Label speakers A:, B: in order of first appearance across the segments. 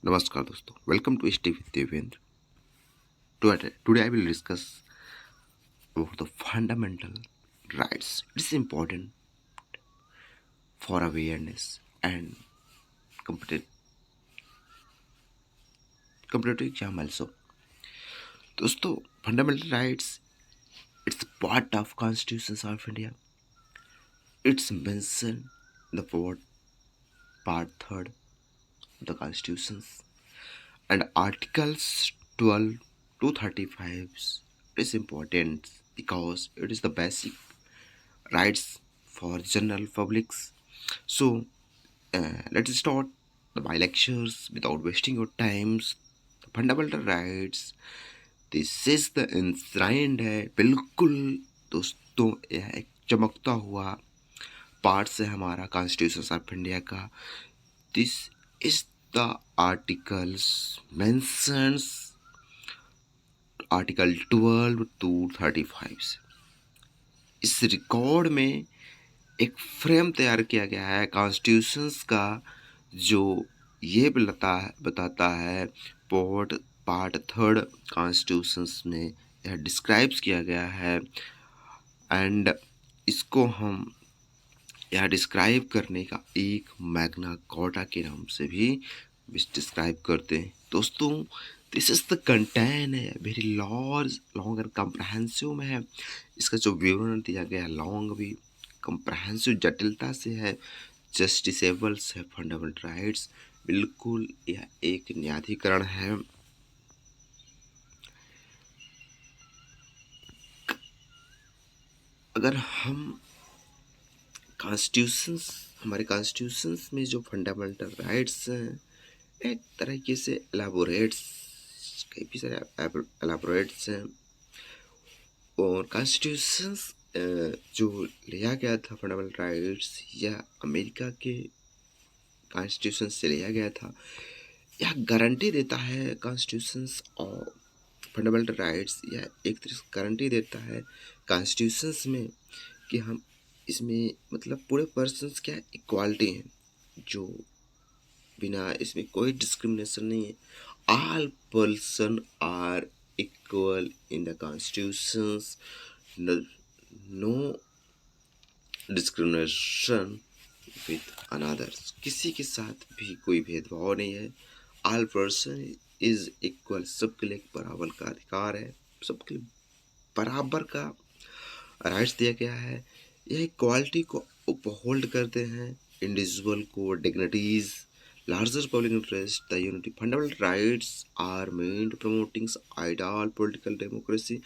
A: नमस्कार दोस्तों, welcome to stay with Devendra. Today I will discuss about the fundamental rights. It is important for awareness and competitive exam also. दोस्तों, fundamental rights it's part of Constitution of India. It's mentioned in the part third of the Constitutions and Articles 12 to 35 is important because it is the basic rights for general publics. So let's start my lectures without wasting your times. The fundamental rights, this is the enshrined है बिल्कुल। दोस्तों, यह एक चमकता हुआ part है हमारा constitution of India का। This is the articles mentions article 12 to 35 से। इस रिकॉर्ड में एक फ्रेम तैयार किया गया है कॉन्स्टिट्यूशंस का, जो ये बताता है पार्ट थर्ड कॉन्स्टिट्यूशंस में यह डिस्क्राइब्स किया गया है। एंड इसको हम यह डिस्क्राइब करने का एक मैग्ना कार्टा के नाम से भी डिस्क्राइब करते हैं। दोस्तों, दिस इज द कंटेंट है वेरी लॉन्ग एंड कॉम्प्रहेंसिव में है। इसका जो विवरण दिया गया है लॉन्ग भी कॉम्प्रहेंसिव जटिलता से है। जस्टिसेबल्स है फंडामेंटल राइट्स, बिल्कुल यह एक न्यायाधिकरण है। अगर हम हमारे कॉन्स्टिट्यूशंस में जो फंडामेंटल राइट्स हैं एक तरीके से काफ़ी सारे एलाबोरेट्स हैं। और कॉन्स्टिट्यूशंस जो लिया गया था फंडामेंटल राइट्स या अमेरिका के कॉन्स्टिट्यूशन से लिया गया था, यह गारंटी देता है कॉन्स्टिट्यूशंस और फंडामेंटल राइट्स, यह एक तरह से गारंटी देता है कॉन्स्टिट्यूशंस में कि हम इसमें मतलब पूरे पर्सन्स क्या इक्वालिटी है, जो बिना इसमें कोई डिस्क्रिमिनेशन नहीं है। All person are equal in the constitutions, no discrimination with anothers, किसी के साथ भी कोई भेदभाव नहीं है। ऑल पर्सन इज इक्वल, सबके लिए बराबर का अधिकार है, सबके लिए बराबर का राइट्स दिया गया है। यह इक्वालिटी को उपहोल्ड करते हैं, इंडिविजुअल को dignities, larger public interest, the unity. Fundamental rights are meant promoting ideal political democracy.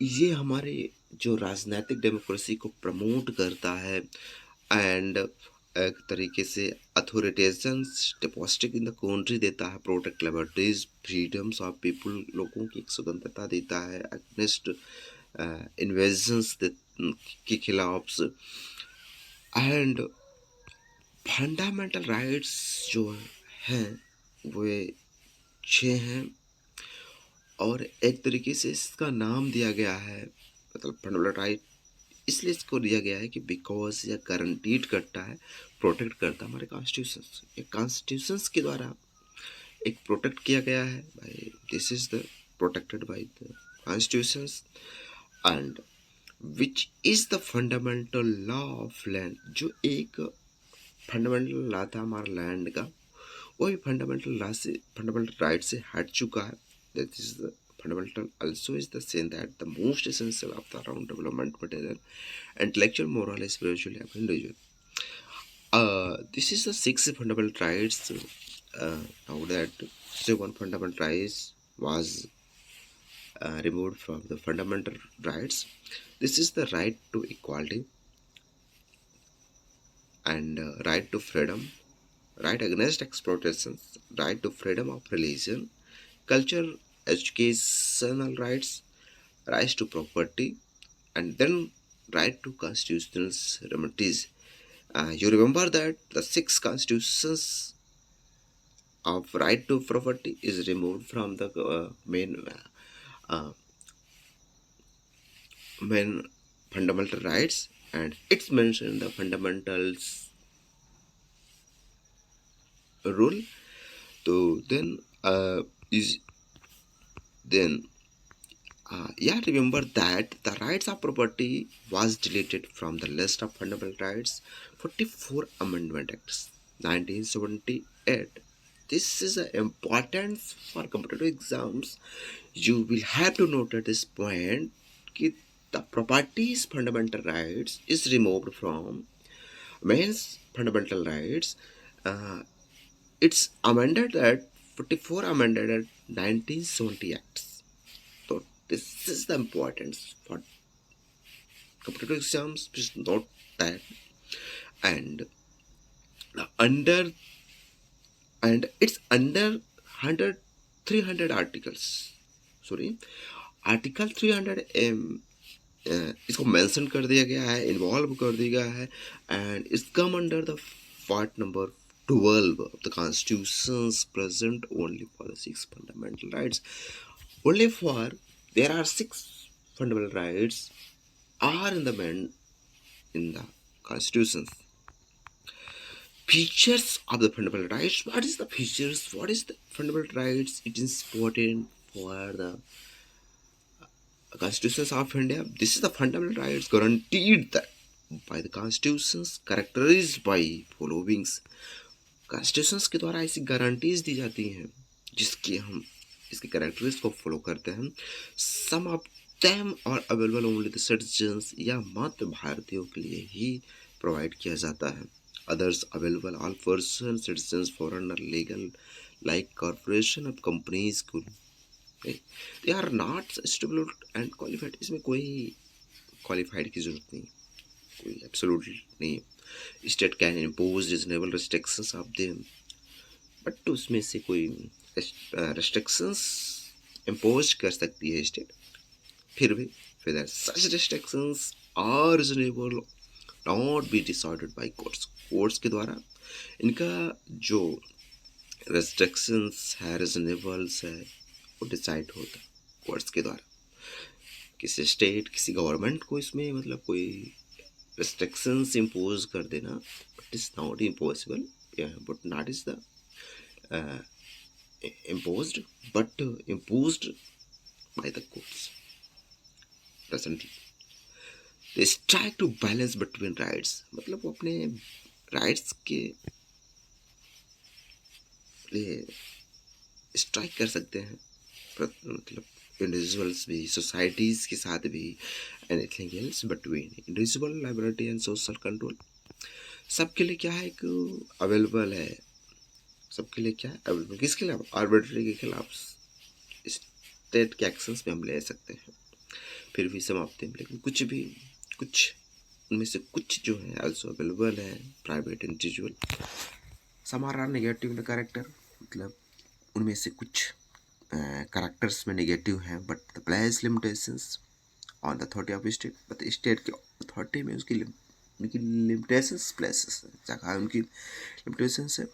A: ये हमारे जो राजनीतिक डेमोक्रेसी को प्रमोट करता है एंड एक तरीके से अथॉरिटेशंस डिपॉजिटिक इन द कंट्री देता है, protect liberties freedoms of people, लोगों की एक स्वतंत्रता देता है अगेंस्ट इन्वेजन्स के खिलाफ। एंड फंडामेंटल राइट्स जो हैं वो 6 हैं और एक तरीके से इसका नाम दिया गया है, मतलब फंडामेंटल राइट इसलिए इसको दिया गया है कि बिकॉज यह गारंटीड करता है, प्रोटेक्ट करता है हमारे कॉन्स्टिट्यूशंस। ये कॉन्स्टिट्यूशंस के द्वारा एक प्रोटेक्ट किया गया है भाई, this is the protected by the constitutions. And which is the fundamental law of land, जो एक फंडामेंटल लॉ था हमारा लैंड का, वही फंडामेंटल राइट से हट चुका है। That is the fundamental also is the same that the most essential of the around development material intellectual moral spiritual and individual. This is the 6 fundamental rights. Now that 7 fundamental rights was removed from the fundamental rights. This is the right to equality and right to freedom, right against exploitations, right to freedom of religion, culture, educational rights, rights to property, and then right to constitutional remedies. You remember that the 6 constitutions of right to property is removed from the main fundamental rights, and it's mentioned the fundamentals rule तो then is then yeah, remember that the rights of property was deleted from the list of fundamental rights 44 Amendment Acts 1978. This is important for competitive exams. You will have to note at this point that the property's fundamental rights is removed from men's fundamental rights. Uh, it's amended at 44 amended at 1970 Acts. So this is the importance for competitive exams. Please note that. And under and it's under 100 300 articles. Sorry, article 300 इसको mention कर दिया गया है, involve कर दिया गया है, and it's come under the part number 12 of the constitutions present only for the six fundamental rights. Only for there are six fundamental rights are in the in the constitutions. Features of the fundamental rights. What is the features? What is the fundamental rights? It is important for the constitutions of India. This is the fundamental rights guaranteed that by the constitutions characterized by followings. Constitutions के द्वारा ऐसी guarantees दी जाती हैं जिसकी हम इसके characteristics को follow करते हैं. Some of them are available only the citizens, या मात्र भारतीयों के लिए ही प्रोवाइड किया जाता है. Others available all person citizens foreigner legal like corporation of companies को they are not stable and qualified. इसमें कोई क्वालिफाइड की जरूरत नहीं, कोई एब्सोल्युटली नहीं है. State can impose reasonable restrictions of them, but उसमें से कोई रिस्ट्रिक्शंस इम्पोज कर सकती है स्टेट. फिर भी फिर such restrictions are reasonable not be decided by courts. Courts के द्वारा इनका जो रिस्ट्रिक्शंस है, रिजनेबल्स है, वो डिसाइड होता है कोर्ट्स के द्वारा. किसी स्टेट किसी गवर्नमेंट को इसमें मतलब कोई restrictions impose कर देना, but it's not impossible. Yeah, but not is the uh, imposed, but imposed by the courts presently. They try to balance between rights. मतलब वो अपने rights के लिए स्ट्राइक कर सकते हैं, मतलब इंडिविजुअल्स भी, सोसाइटीज़ के साथ भी, anything else between individual liability and social control. सबके लिए क्या है एक अवेलेबल है, सबके लिए क्या है अवेलेबल. किसके खिलाफ? आर्बिट्री के खिलाफ स्टेट के एक्शंस में हम ले सकते हैं. फिर भी समाप्ति में, लेकिन कुछ उनमें से कुछ जो है आल्सो अवेलेबल है private individual. Some are negative character, मतलब उनमें से कुछ करेक्टर्स में नेगेटिव हैं, but the place limitations on the authority of state. मतलब स्टेट के अथॉरिटी में उनकी लिमिटेशंस प्लेसेस जगह उनकी लिमिटेशंस है.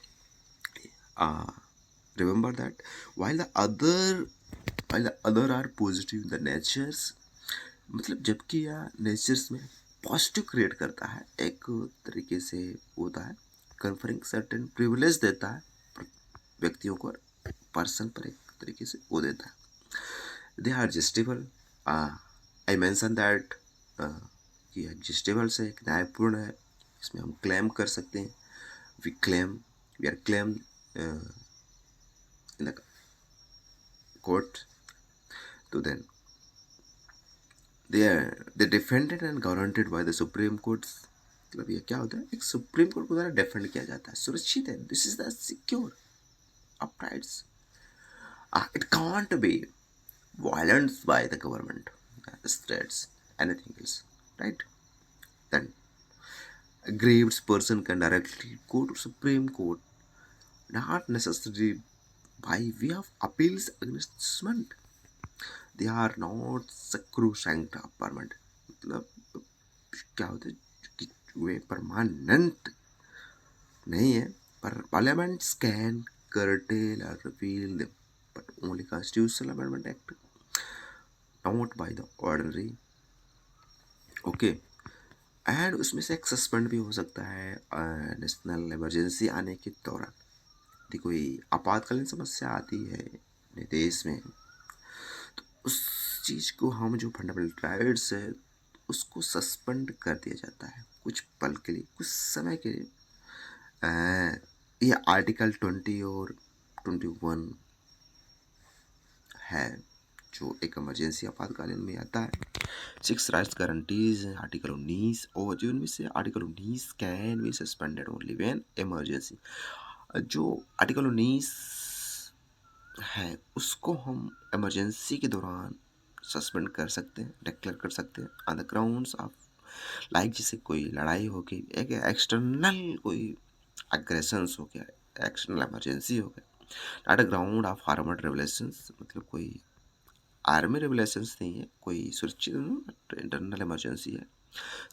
A: Remember that while the other are positive in the natures, मतलब जबकि यह नेचर्स में पॉजिटिव क्रिएट करता है, एक तरीके से होता है कन्फरिंग सर्टेन प्रिविलेज देता है व्यक्तियों को, पर्सन पर एक तरीके से वो देता है. They are justiciable. I mention that कि जस्टिबल से एक न्यायपूर्ण है, इसमें हम क्लेम कर सकते हैं. We are claim in the court. तो then they defended and guaranteed by the Supreme Courts. मतलब ये क्या होता है, एक सुप्रीम कोर्ट के द्वारा डिफेंड किया जाता है, सुरक्षित है. This is the secure of rights. It can't be violated by the government, states, anything else, right? Then aggrieved person can directly go to Supreme Court, not necessarily by way of appeals against judgment. They are not sacrosanct or permanent. मतलब क्या होता है कि वे permanent नहीं है, पर parliaments can curtail or repeal them, but only Constitutional Amendment Act, not by the ordinary. Okay. And उसमें से एक सस्पेंड भी हो सकता है नेशनल इमरजेंसी आने के दौरान. यदि कोई आपातकालीन समस्या आती है अपने देश में, तो उस चीज़ को हम जो फंडामेंटल राइट्स है उसको सस्पेंड कर दिया जाता है कुछ पल के लिए, कुछ समय के लिए। ये आर्टिकल 20 और 21 है जो एक इमरजेंसी आपातकालीन में आता है। 6 राइट्स गारंटीज हैं आर्टिकल 19, और जो इनमें से article 19 can be suspended only when emergency. जो आर्टिकल 19 है उसको हम इमरजेंसी के दौरान सस्पेंड कर सकते हैं, डिक्लेयर कर सकते हैं on the grounds of, like जैसे कोई लड़ाई हो गई, एक एक्सटर्नल कोई अग्रेशंस हो गया, एक्सटर्नल इमरजेंसी हो गया, not a ground of armed revelations, मतलब कोई आर्मी रेवलेशंस नहीं है, कोई सुरक्षित इंटरनल इमरजेंसी है।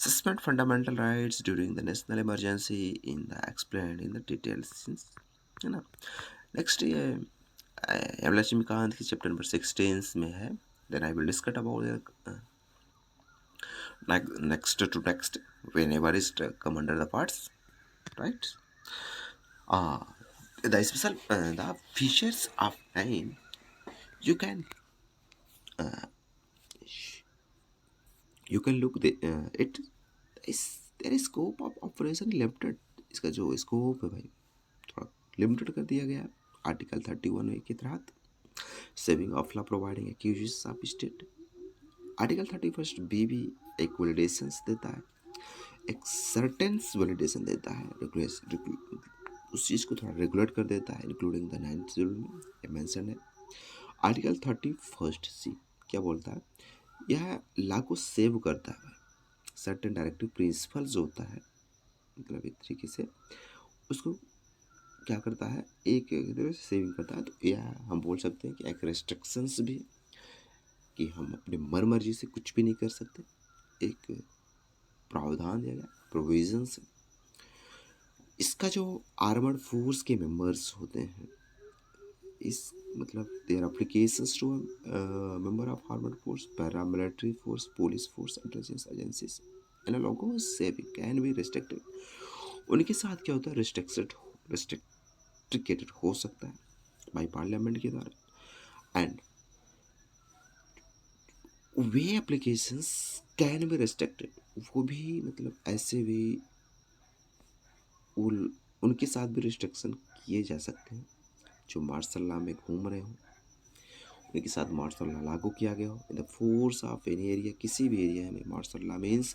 A: Suspend fundamental rights during the national emergency in the explain in the details, है ना। नेक्स्ट ये लाक्ष्मीकांत की चैप्टर नंबर 16 में है। Then I will discuss about next to next whenever is come under the parts, right. The special the features of time, you can look the it is there is scope of operation limited। इसका जो scope है भाई थोड़ा limited कर दिया गया है article 31 के तहत। Saving of law providing accuses of state, article 31 भी एक वैलिडेशंस देता है, एक सर्टेंस वैलिडेशन देता है, उस चीज़ को थोड़ा रेगुलेट कर देता है, इंक्लूडिंग द 9th शेड्यूल में ये मेंशन है। आर्टिकल 31 क्या बोलता है, यह लॉ को सेव करता है, सर्टेन डायरेक्टिव प्रिंसिपल जो होता है, मतलब एक तरीके से उसको क्या करता है, एक तरह से सेविंग करता है। तो यह हम बोल सकते हैं कि एक रेस्ट्रिक्शंस भी है कि हम अपने मर्जी से कुछ भी नहीं कर सकते, एक प्रावधान दिया गया, प्रोविजंस। इसका जो आर्मर्ड फोर्स के मेंबर्स होते हैं, इस मतलब there applications to member of armoured force, paramilitary force, police force, intelligence agencies analogous saving can be restricted. उनके साथ क्या होता है, रिस्ट्रिक्टेड हो सकता है बाई पार्लियामेंट के द्वारा। And way applications can be restricted, वो भी मतलब ऐसे भी उनके साथ भी रिस्ट्रिक्शन किए जा सकते हैं जो मार्शल लॉ में घूम रहे हों, उनके साथ मार्शल लॉ लागू किया गया हो in the force of any area. किसी भी एरिया में मार्शल लॉ मीन्स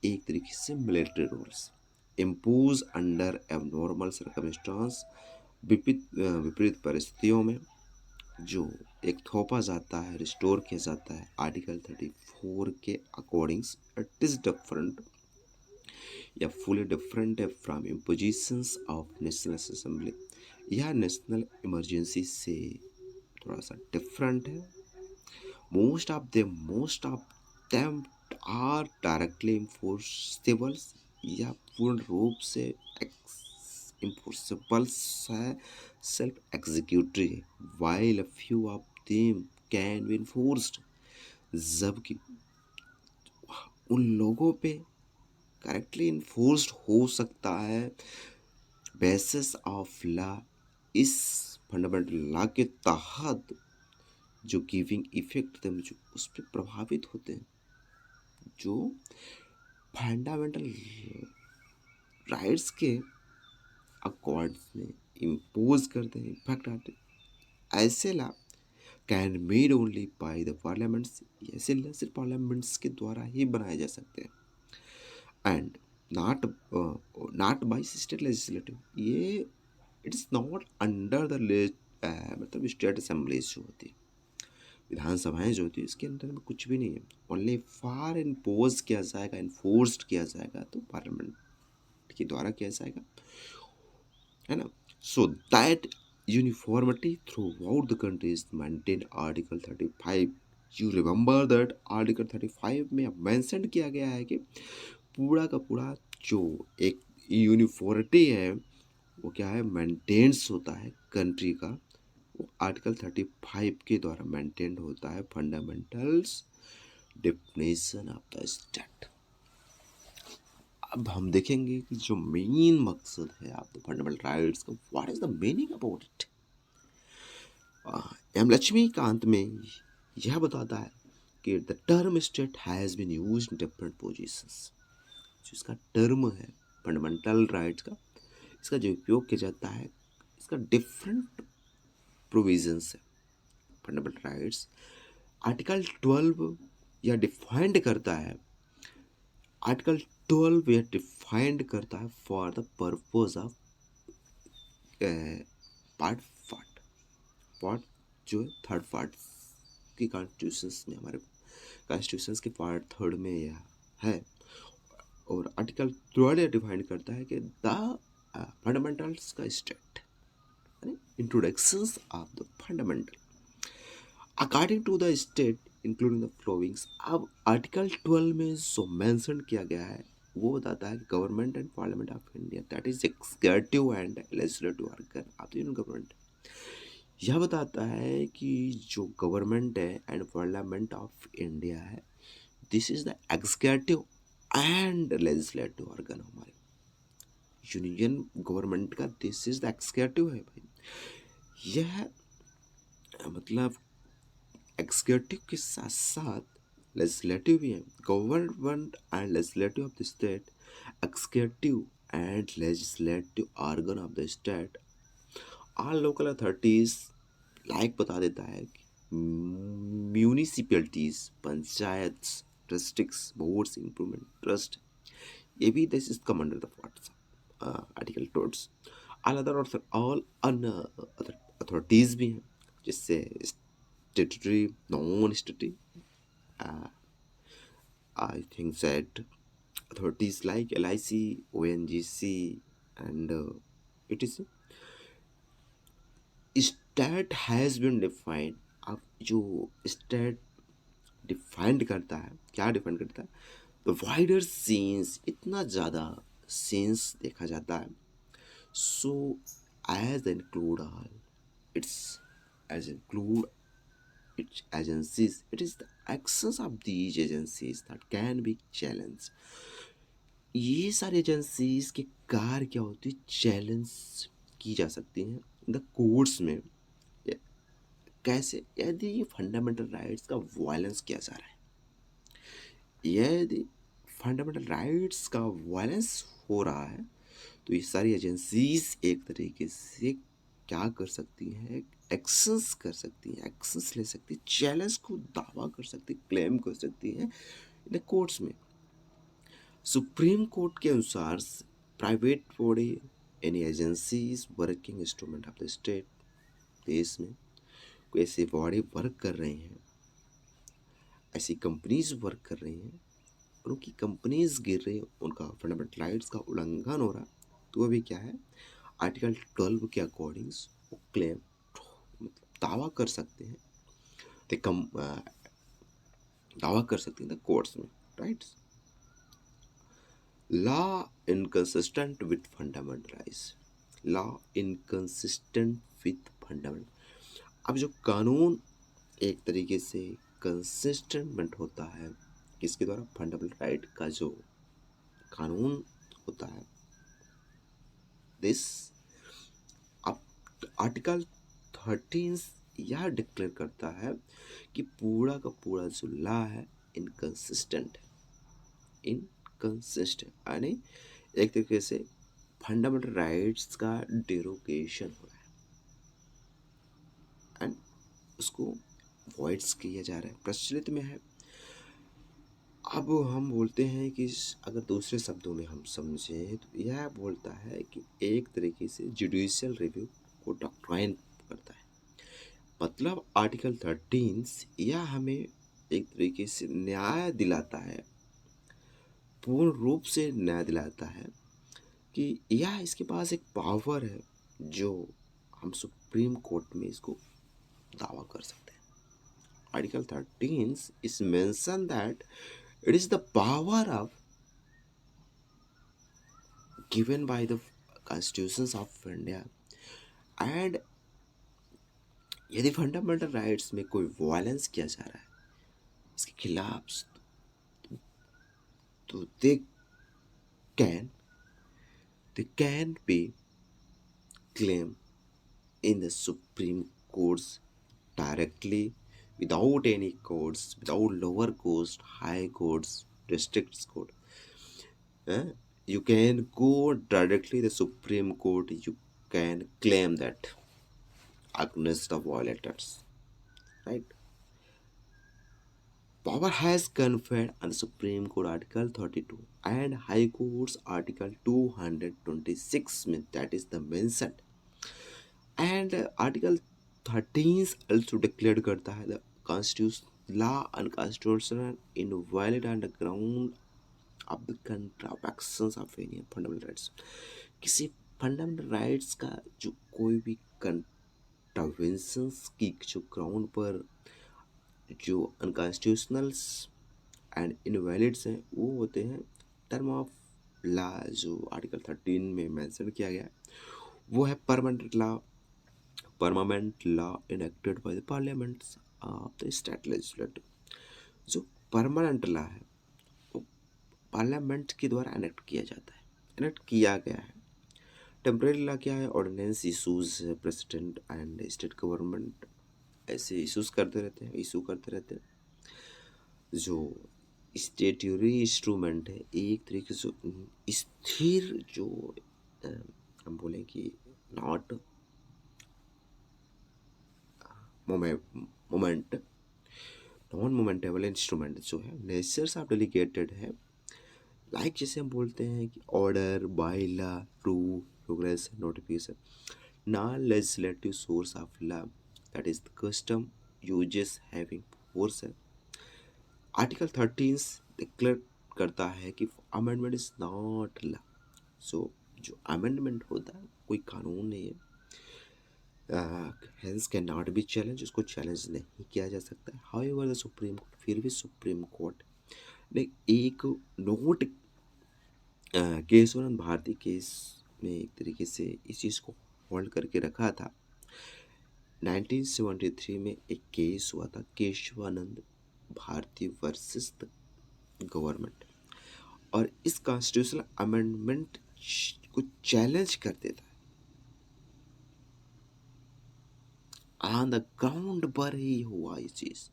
A: एक तरीके से military rules impose under abnormal circumstance, विपरीत परिस्थितियों में जो एक थोपा जाता है, रिस्टोर किया जाता है आर्टिकल 34 के अकॉर्डिंग्स। इट इज डिफरेंट या फुली डिफरेंट है from impositions of national assembly. यह नेशनल इमरजेंसी से थोड़ा सा डिफरेंट है। Most of them are directly enforceables, या पूर्ण रूप से इन्फोर्सेबल्स है, सेल्फ एग्जीक्यूटरी है, while a few of them can be enforced, जबकि उन लोगों पे करेक्टली इन्फोर्स्ड हो सकता है बेसिस ऑफ लॉ, इस फंडामेंटल लॉ के तहत जो गिविंग इफेक्ट थे जो उस पर प्रभावित होते हैं, जो फंडामेंटल राइट्स के अकॉर्ड में इम्पोज करते हैं, इम्पैक्ट आते हैं। ऐसे law can made only by the parliaments, ऐसे लॉ सिर्फ पार्लियामेंट्स के द्वारा ही बनाए जा सकते हैं। And not by state legislative, ये it is not under the मतलब स्टेट असेंबलीज जो होती है, विधानसभाएं जो होती है, इसके अंदर में कुछ भी नहीं है। ओनली फार इम्पोज किया जाएगा, इन्फोर्स्ड किया जाएगा तो पार्लियामेंट के द्वारा किया जाएगा, है ना। So that uniformity through out the country is maintain article 35। You remember that article 35 में मेंशन किया गया है कि पूरा का पूरा जो एक यूनिफॉर्मिटी है वो क्या है, मेंटेन्स होता है कंट्री का, वो आर्टिकल 35 के द्वारा मेंटेन्ड होता है। Fundamentals definition of the state, अब हम देखेंगे कि जो मेन मकसद है आपके फंडामेंटल राइट्स का, what is the meaning about it. M Laxmikanth में यह बताता है कि the term state has been use in different positions. जो इसका टर्म है फंडामेंटल राइट्स का, इसका जो उपयोग किया जाता है, इसका डिफरेंट प्रोविजंस है। फंडामेंटल राइट्स आर्टिकल 12 यह डिफाइंड करता है, आर्टिकल 12 यह डिफाइंड करता है for the purpose of part part part जो है थर्ड पार्ट की कॉन्स्टिट्यूशंस में, हमारे कॉन्स्टिट्यूशंस के पार्ट थर्ड में यह है। और आर्टिकल 12 डिफाइन करता है कि द फंडामेंटल्स का state, introductions of the fundamental according to the state including the followings. अब आर्टिकल 12 में जो मेंशन किया गया है वो बताता है कि government and parliament of India, that is executive and legislative organ of the union government. यह बताता है कि जो गवर्नमेंट है एंड पार्लियामेंट ऑफ इंडिया है, this is the executive and legislative organ. हमारे यूनियन गवर्नमेंट का दिस इज द एग्जीक्यूटिव है भाई। यह मतलब एग्जीक्यूटिव के साथ साथ लेजिस्लेटिव भी है। Government and legislative of the state, executive and legislative organ of the state, all local authorities, like बता देता है कि municipalities, panchayat, districts, boards, improvement trust, ये भी this is come under the what's article toads. All other authorities भी हैं, जिससे स्टेटरी, non स्टेटरी, I think that authorities like LIC, ONGC, and it is state has been defined। अब जो state defined करता है, क्या डिफाइंड करता है, तो वाइडर सेंस, इतना ज़्यादा सेंस देखा जाता है। So as include all its, as include its agencies, it is the actions of these agencies that can be challenged। ये सारी एजेंसीज के कार्य क्या होती है, चैलेंज की जा सकती हैं द कोर्ट्स में। कैसे, यदि फंडामेंटल राइट्स का वायलेंस किया जा रहा है, यदि फंडामेंटल राइट्स का वायलेंस हो रहा है, तो ये सारी एजेंसीज एक तरीके से क्या कर सकती हैं, एक्शंस कर सकती हैं, एक्शंस ले सकती हैं, चैलेंज को दावा कर सकती हैं, क्लेम कर सकती हैं इन कोर्ट्स में। सुप्रीम कोर्ट के अनुसार private body, any agencies working instrument of the state, देश में कोई ऐसी बॉडी वर्क कर रही हैं, ऐसी कंपनीज वर्क कर रही हैं, उनकी कंपनीज गिर रही हैं, उनका फंडामेंटल राइट्स का उल्लंघन हो रहा, तो अभी क्या है, आर्टिकल 12 के अकॉर्डिंग वो क्लेम, मतलब दावा कर सकते हैं, दावा कर सकते हैं कोर्ट्स में, right. Law inconsistent with fundamental rights, law inconsistent with fundamental. अब जो कानून एक तरीके से कंसिस्टेंट होता है, किसके द्वारा, फंडामेंटल राइट का जो कानून होता है, दिस आर्टिकल 13 यह डिक्लेयर करता है कि पूरा का पूरा जो लॉ है इनकंसिस्टेंट है, इनकंसिस्टेंट यानी एक तरीके से फंडामेंटल राइट्स का डेरोगेशन हो रहा है एंड उसको वॉइड्स किया जा रहा है, प्रचलित में है। अब हम बोलते हैं कि अगर दूसरे शब्दों में हम समझें तो यह बोलता है कि एक तरीके से जुडिशियल रिव्यू को डॉक्ट्राइन करता है। मतलब आर्टिकल 13 यह हमें एक तरीके से न्याय दिलाता है, पूर्ण रूप से न्याय दिलाता है कि यह इसके पास एक पावर है जो हम सुप्रीम कोर्ट में इसको दावा कर सकते हैं। Article 13 is mentioned that it is the power of given by the constitutions of India, and यदि फंडामेंटल राइट्स में कोई वायलेंस किया जा रहा है, इसके खिलाफ, तो दे can they can be claimed in the Supreme Courts directly without any courts, without lower courts, high courts, district court. Eh? You can go directly the Supreme Court. You can claim that against the violators, right? Power has conferred on Supreme Court Article 32 and High Court's Article 226 that is the mentioned and Article 13 also declared करता है the constitution law unconstitutional invalid on the ground of the contravictions of any fundamental rights. किसी fundamental rights का जो कोई भी कंट्रावेंशंस की जो ground पर जो अनकॉन्स्टिट्यूशनल्स एंड इनवैलिड्स हैं वो होते हैं टर्म ऑफ लॉ जो आर्टिकल 13 में मेंशन किया गया है वो है permanent law enacted bye the parliaments of the state legislative. जो परमानेंट लॉ है वो पार्लियामेंट के द्वारा इनेक्ट किया जाता है, इनेक्ट किया गया है. टेम्परेरी लॉ क्या है? Ordinance issues president and state government ऐसे इशूज करते रहते हैं, इशू करते रहते हैं. जो स्टेट्यूरी इंस्ट्रूमेंट है एक तरीके से स्थिर जो हम बोलें कि not moment non momentable instrument जो है नेचर्स ऑफ डेलीगेटेड है. लाइक जैसे हम बोलते हैं कि order bylaw true progress notification non legislative source of law that is the custom usages having force है. आर्टिकल 13 डिक्लेयर करता है कि amendment is not law. So जो अमेंडमेंट होता है कोई कानून नहीं है, hence can not be challenge, उसको चैलेंज नहीं किया जा सकता है. हाउएवर द सुप्रीम कोर्ट फिर भी सुप्रीम कोर्ट ने एक नोट केशवानंद भारती केस में एक तरीके से इस चीज़ को होल्ड करके रखा था. 1973 में एक केस हुआ था Kesavananda Bharati versus the government और इस कॉन्स्टिट्यूशनल अमेंडमेंट को चैलेंज कर देता है. ऑन द ग्राउंड पर ही हुआ ये चीज.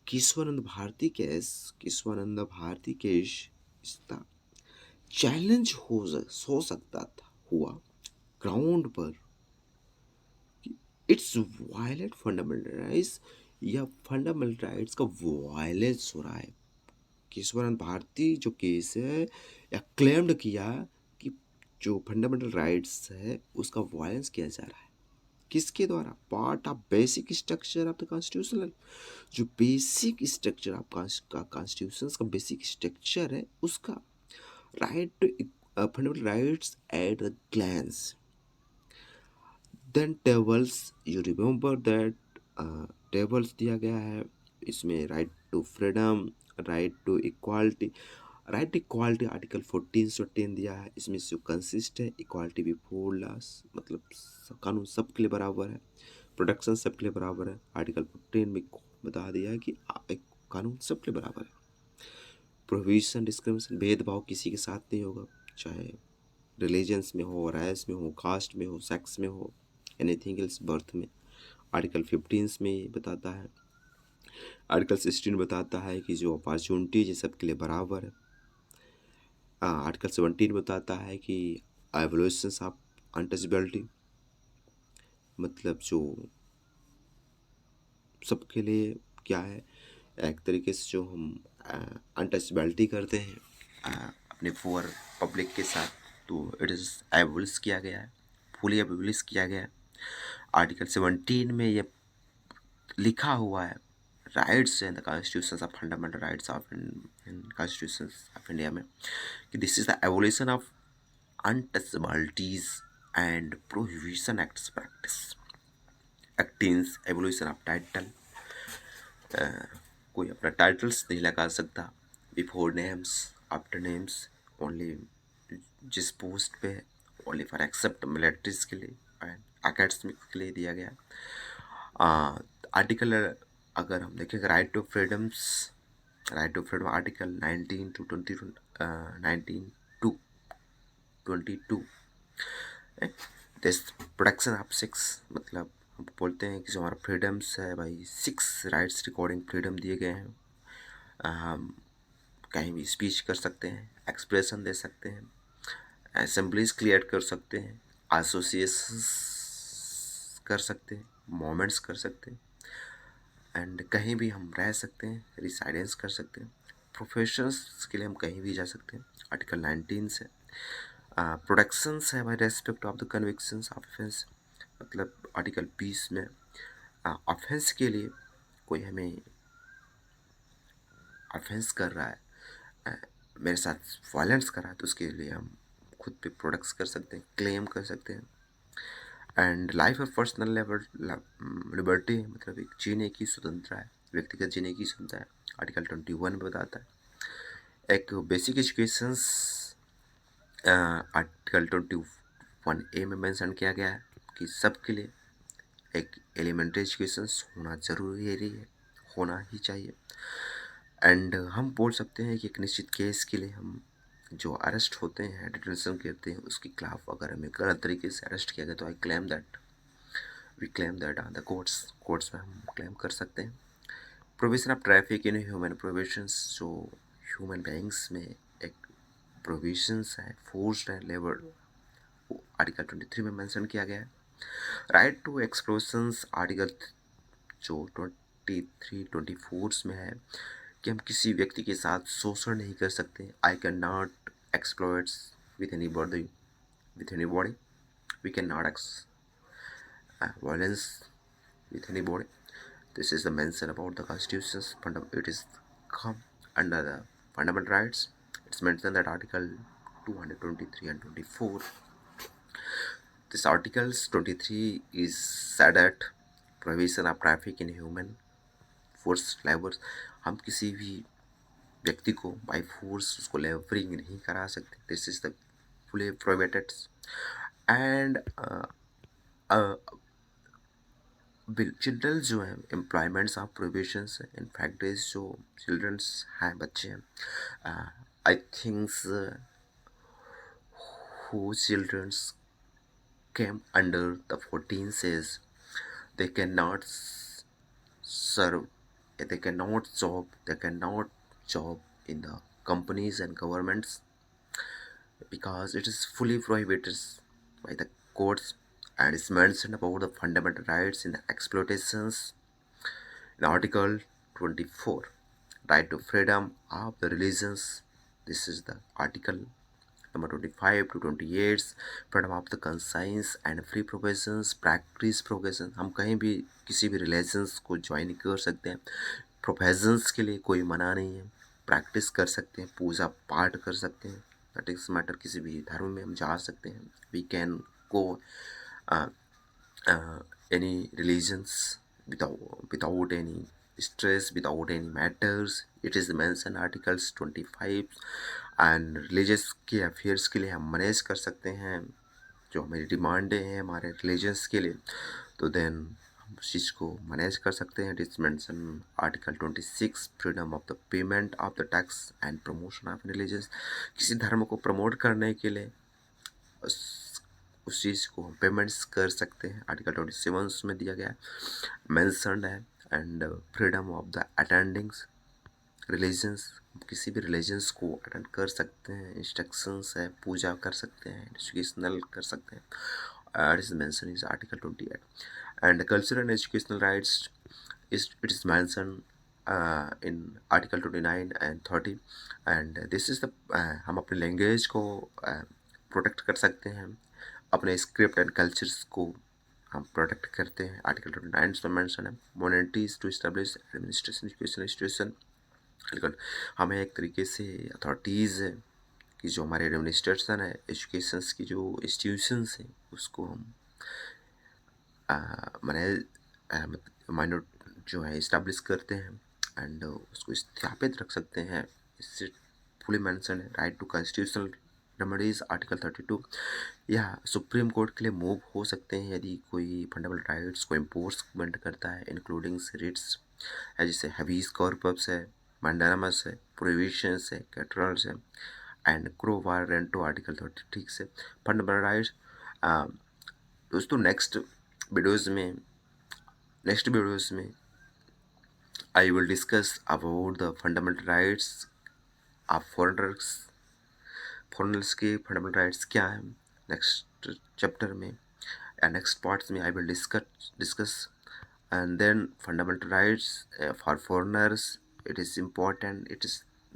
A: केशवानंद भारती केस इसका चैलेंज हो सकता था हुआ ग्राउंड पर इट्स वायलेट फंडामेंटल राइट्स या फंडामेंटल राइट्स का वायलेंस हो रहा है. केशवानंद भारती जो केस है या क्लेम्ड किया कि जो फंडामेंटल राइट्स है उसका वायलेंस किया जा रहा है. किसके द्वारा? Part of basic structure of the constitution. जो बेसिक स्ट्रक्चर ऑफ कॉन्स्टिट्यूशन का बेसिक स्ट्रक्चर है उसका right to fundamental rights at the glance. Then tables you remember that tables दिया गया है इसमें right to freedom, right to equality. Right equality article 14 से 10 दिया है. इसमें जो कंसिस्ट है इक्वालिटी बिफोर लॉस मतलब कानून सबके लिए बराबर है, प्रोटेक्शन सबके लिए बराबर है. आर्टिकल 14 में बता दिया है कि एक कानून सबके लिए बराबर है. प्रोहिबिशन डिस्क्रिमिनेशन भेदभाव किसी के साथ नहीं होगा, चाहे रिलीजन्स में हो, रेस में हो, कास्ट में हो, सेक्स में हो, एनीथिंग एल्स, बर्थ में. आर्टिकल 15 में बताता है. आर्टिकल 16 बताता है कि जो अपॉर्चुनिटीज है सबके लिए बराबर है. आर्टिकल 17 बताता है कि एवोल्यूशन ऑफ अनटचेबिलिटी मतलब जो सबके लिए क्या है एक तरीके से जो हम अनटचेबिलिटी करते हैं अपने पुअर पब्लिक के साथ तो इट इज़ एबोलिश किया गया है, फुली एबोलिश किया गया है. आर्टिकल 17 में ये लिखा हुआ है rights in the constitution of fundamental rights of in constitution of India में कि this is the evolution of untouchabilities and prohibition acts practice. एक्टिंस एवोल्यूशन ऑफ टाइटल कोई अपना टाइटल्स नहीं लगा सकता before names after names only जिस post पे है ओनली फॉर एक्सेप्ट मिलिट्रीज के लिए एंड अकेडमिक के लिए दिया गया. आर्टिकल अगर हम देखें right to freedom article 19 to 20 19 2 22 this protection of six, मतलब हम बोलते हैं कि जो हमारा फ्रीडम्स है भाई, 6 राइट्स रिकॉर्डिंग फ्रीडम दिए गए हैं। हम कहीं भी स्पीच कर सकते हैं, एक्सप्रेशन दे सकते हैं, असेंबलीज क्रिएट कर सकते हैं, एसोसिएशंस कर सकते हैं, मोमेंट्स कर सकते हैं, एंड कहीं भी हम रह सकते हैं, रिसाइडेंस कर सकते हैं। प्रोफेशंस के लिए हम कहीं भी जा सकते हैं, आर्टिकल 19 से। प्रोटेक्शंस है by respect of the convictions of offence, मतलब आर्टिकल 20 में ऑफेंस के लिए कोई हमें ऑफेंस कर रहा है, अ, मेरे साथ वायलेंस कर रहा है, तो उसके लिए हम खुद पे प्रोडक्ट्स कर सकते हैं, क्लेम कर सकते हैं। And life of personal liberty, मतलब एक जीने की स्वतंत्रता है, व्यक्तिगत जीने की स्वतंत्रता है, आर्टिकल 21 में बताता है। एक बेसिक एजुकेशंस आर्टिकल 21A में मेंशन किया गया है कि सबके लिए एक एलिमेंट्री एजुकेशंस होना ज़रूरी है, होना ही चाहिए। एंड हम बोल सकते हैं कि एक निश्चित केस के लिए हम जो अरेस्ट होते हैं, डिटेंशन करते हैं, उसके खिलाफ अगर हमें गलत तरीके से अरेस्ट किया गया तो we claim that the courts में हम क्लेम कर सकते हैं। Provision of traffic in human provisions, जो ह्यूमन बीइंग्स में एक प्रोविजंस है, फोर्स्ड है लेबर, आर्टिकल 23 में मेंशन किया गया है। राइट टू एक्सप्लोशंस, आर्टिकल जो 23-24 में है कि हम किसी व्यक्ति के साथ शोषण नहीं कर सकते। I can not exploit with anybody, we can not violence with anybody. This is the mention about the constitutions. It is come under the fundamental rights. It's mentioned that Article 223 and 24. This Articles 23 is said that prohibition of traffic in human forced labor. हम किसी भी व्यक्ति को by force उसको labouring नहीं करा सकते. This is the fully prohibited. And children जो है एम्प्लॉयमेंट्स ऑफ प्रोविजंस है. इन फैक्ट जो चिल्ड्रंस हैं, बच्चे हैं, आई thinks who childrens came under the 14 says they cannot serve, they cannot job in the companies and governments because it is fully prohibited by the courts, and is mentioned about the fundamental rights in the exploitations in Article 24, right to freedom of the religions. This is the article number 25 to 28, freedom of the conscience and free professions, practice profession. हम कहीं भी किसी भी religions को join कर सकते हैं. Professions के लिए कोई मना नहीं है. प्रैक्टिस कर सकते हैं, पूजा पाठ कर सकते हैं. That is matter. किसी भी धर्म में हम जा सकते हैं. We can go any religions without any stress, without any matters. It is mentioned articles 25. And religious के अफेयर्स के लिए हम मैनेज कर सकते हैं जो हमारी डिमांडें हैं हमारे रिलीजन्स के लिए, तो देन हम उस चीज़ को मैनेज कर सकते हैं. It is mention article 26, freedom of the payment of the tax and promotion of religions. किसी धर्म को प्रमोट करने के लिए उस चीज़ को हम पेमेंट्स कर सकते हैं. आर्टिकल 27 में दिया गया मेंशनड है. And freedom of the attendings religions, किसी भी रिलीजन्स को अटेंड कर सकते हैं. इंस्ट्रक्शंस है, पूजा कर सकते हैं, एजुकेशनल कर सकते हैं. It is mention is article 28. And cultural and educational rights it is mention in article 29 and 30. And this is the, हम अपने लैंग्वेज को प्रोटेक्ट कर सकते हैं, अपने स्क्रिप्ट एंड कल्चर्स को हम प्रोटेक्ट करते हैं. आर्टिकल 29 में मेंशन है minorities to establish administration education institution. हमें एक तरीके से अथॉरिटीज़ है कि जो हमारे एडमिनिस्ट्रेशन है, एजुकेशंस की जो इंस्टीट्यूशंस हैं, उसको हम माइनर जो है इस्टेब्लिश करते हैं एंड उसको स्थापित रख सकते हैं. इससे फुली मेंशन है right to constitutional remedies. Article 32 या सुप्रीम कोर्ट के लिए मूव हो सकते हैं यदि कोई फंडामेंटल राइट्स को इम्पोर्समेंट करता है, इंक्लूडिंग रिट्स है जैसे हैबीज कॉर्पस है, मैंडानमस है, प्रोविशंस है, कैटरल्स है, and quo warrant to article 30, ठीक से फंडामेंटल राइट्स। दोस्तों नेक्स्ट वीडियोस में I will discuss about the fundamental rights of foreigners के फंडामेंटल राइट्स क्या है। नेक्स्ट चैप्टर में या नेक्स्ट पार्ट्स में I will discuss and then fundamental rights for foreigners. It is important, it is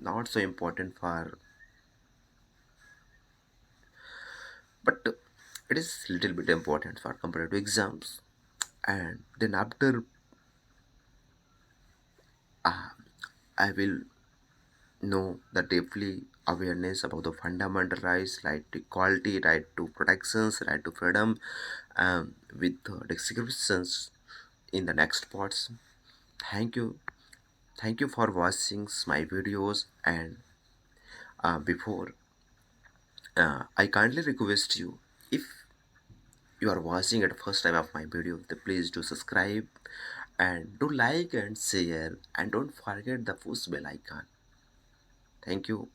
A: not so important for, but it is little bit important for comparative exams. And then after uh, I will know the deeply awareness about the fundamental rights, right to equality, right to protections, right to freedom, with descriptions in the next parts. Thank you. Thank you for watching my videos. And before I kindly request you, if you are watching at first time of my video, then please do subscribe and do like and share, and don't forget the push bell icon. Thank you.